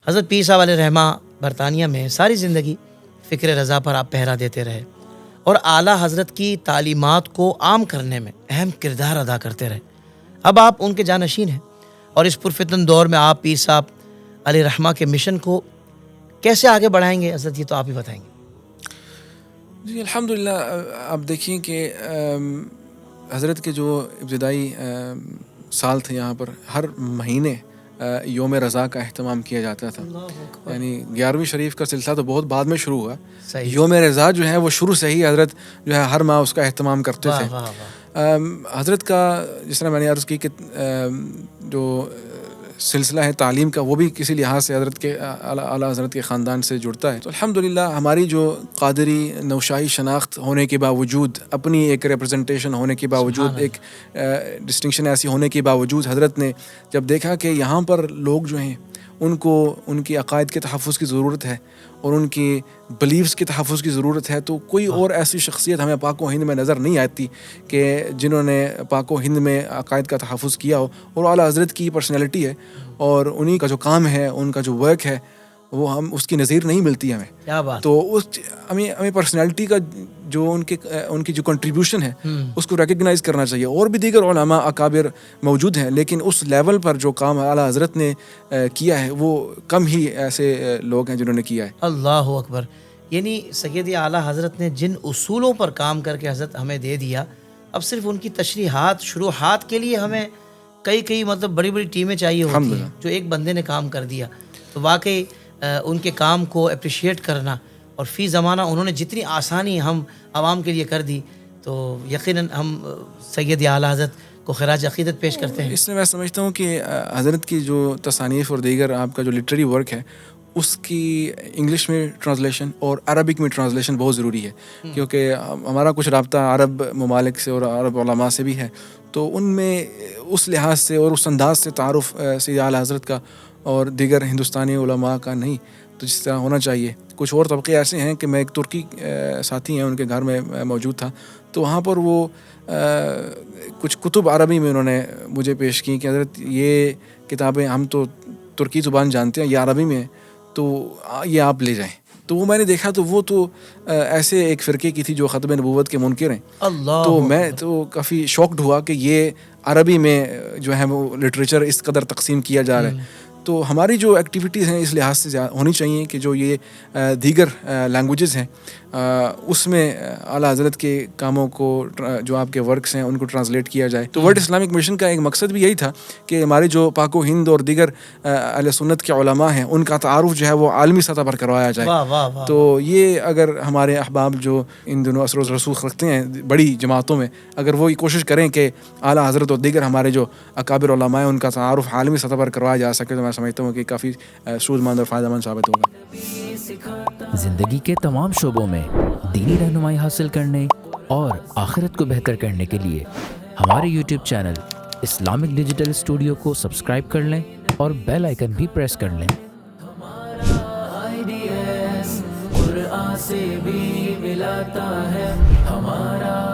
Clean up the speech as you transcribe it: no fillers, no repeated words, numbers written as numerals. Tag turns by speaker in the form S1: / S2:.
S1: حضرت پیر صاحب علیہ رحمہ برطانیہ میں ساری زندگی فکر رضا پر آپ پہرا دیتے رہے اور اعلیٰ حضرت کی تعلیمات کو عام کرنے میں اہم کردار ادا کرتے رہے. اب آپ ان کے جانشین ہیں اور اس پرفتن دور میں آپ پیر صاحب علیہ رحمہ کے مشن کو کیسے آگے بڑھائیں گے حضرت؟ یہ تو آپ ہی بتائیں گے.
S2: جی الحمدللہ. آپ دیکھیں کہ حضرت کے جو ابتدائی سال تھے یہاں پر ہر مہینے یوم رضا کا اہتمام کیا جاتا تھا. یعنی 11ویں شریف کا سلسلہ تو بہت بعد میں شروع ہوا. یوم رضا جو ہے وہ شروع سے ہی حضرت جو ہے ہر ماہ اس کا اہتمام کرتے تھے. حضرت کا جس طرح میں نے عرض کی کہ جو سلسلہ ہے تعلیم کا وہ بھی کسی لحاظ سے حضرت کے اعلیٰ حضرت کے خاندان سے جڑتا ہے. تو الحمدللہ ہماری جو قادری نوشاہی شناخت ہونے کے باوجود، اپنی ایک ریپرزنٹیشن ہونے کے باوجود، ایک ڈسٹنکشن ایسی ہونے کے باوجود، حضرت نے جب دیکھا کہ یہاں پر لوگ جو ہیں ان کو ان کی عقائد کے تحفظ کی ضرورت ہے اور ان کی بلیفز کے تحفظ کی ضرورت ہے، تو کوئی اور ایسی شخصیت ہمیں پاک و ہند میں نظر نہیں آتی کہ جنہوں نے پاک و ہند میں عقائد کا تحفظ کیا ہو. اور اعلیٰ حضرت کی پرسنالٹی ہے اور انہی کا جو کام ہے، ان کا جو ورک ہے، وہ ہم اس کی نظیر نہیں ملتی ہمیں.
S1: کیا بات.
S2: تو ہمیں پرسنالٹی کا جو ان کی جو کنٹریبیوشن ہے اس کو ریکگنائز کرنا چاہیے. اور بھی دیگر علماء اکابر موجود ہیں، لیکن اس لیول پر جو کام اعلیٰ حضرت نے کیا ہے وہ کم ہی ایسے لوگ ہیں جنہوں نے کیا ہے.
S1: اللہ اکبر. یعنی سید اعلیٰ حضرت نے جن اصولوں پر کام کر کے حضرت ہمیں دے دیا، اب صرف ان کی تشریحات شروحات کے لیے ہمیں کئی مطلب بڑی بڑی ٹیمیں چاہیے ہوتی ہیں. جو ایک بندے نے کام کر دیا تو واقعی ان کے کام کو اپریشیٹ کرنا، اور فی زمانہ انہوں نے جتنی آسانی ہم عوام کے لیے کر دی، تو یقیناً ہم سید اعلیٰ حضرت کو خراج عقیدت پیش کرتے ہیں.
S2: اس میں سمجھتا ہوں کہ حضرت کی جو تصانیف اور دیگر آپ کا جو لٹریری ورک ہے اس کی انگلش میں ٹرانسلیشن اور عربک میں ٹرانسلیشن بہت ضروری ہے، کیونکہ ہمارا کچھ رابطہ عرب ممالک سے اور عرب علماء سے بھی ہے. تو ان میں اس لحاظ سے اور اس انداز سے تعارف سید اعلیٰ حضرت کا اور دیگر ہندوستانی علماء کا نہیں تو جس طرح ہونا چاہیے. کچھ اور طبقے ایسے ہیں کہ میں ایک ترکی ساتھی ہیں، ان کے گھر میں موجود تھا، تو وہاں پر وہ کچھ کتب عربی میں انہوں نے مجھے پیش کی کہ حضرت یہ کتابیں ہم تو ترکی زبان جانتے ہیں، یہ عربی میں تو یہ آپ لے جائیں. تو وہ میں نے دیکھا تو وہ تو ایسے ایک فرقے کی تھی جو ختم نبوت کے منکر ہیں. تو میں تو کافی شاکڈ ہوا کہ یہ عربی میں جو ہے وہ لٹریچر اس قدر تقسیم کیا جا رہا ہے. تو ہماری جو ایکٹیویٹیز ہیں اس لحاظ سے ہونی چاہیے کہ جو یہ دیگر لینگویجز ہیں اس میں اعلیٰ حضرت کے کاموں کو، جو آپ کے ورکس ہیں ان کو ٹرانسلیٹ کیا جائے. تو ورلڈ اسلامک مشن کا ایک مقصد بھی یہی تھا کہ ہمارے جو پاک و ہند اور دیگر اہل سنت کے علماء ہیں ان کا تعارف جو ہے وہ عالمی سطح پر کروایا جائے. تو یہ اگر ہمارے احباب جو ان دنوں اثر و رسوخ رکھتے ہیں بڑی جماعتوں میں، اگر وہ یہ کوشش کریں کہ اعلیٰ حضرت اور دیگر ہمارے جو اکابر علماء ہیں ان کا تعارف عالمی سطح پر کروایا جا سکے، تو میں سمجھتا ہوں کہ کافی سود مند اور فائدہ مند ثابت ہوگا.
S3: زندگی کے تمام شعبوں میں دینی رہنمائی حاصل کرنے اور آخرت کو بہتر کرنے کے لیے ہمارے YouTube channel Islamic digital studio کو سبسکرائب کر لیں اور بیل آئیکن بھی پریس کر لیں. قرآن سے بھی ملاتا ہے ہمارا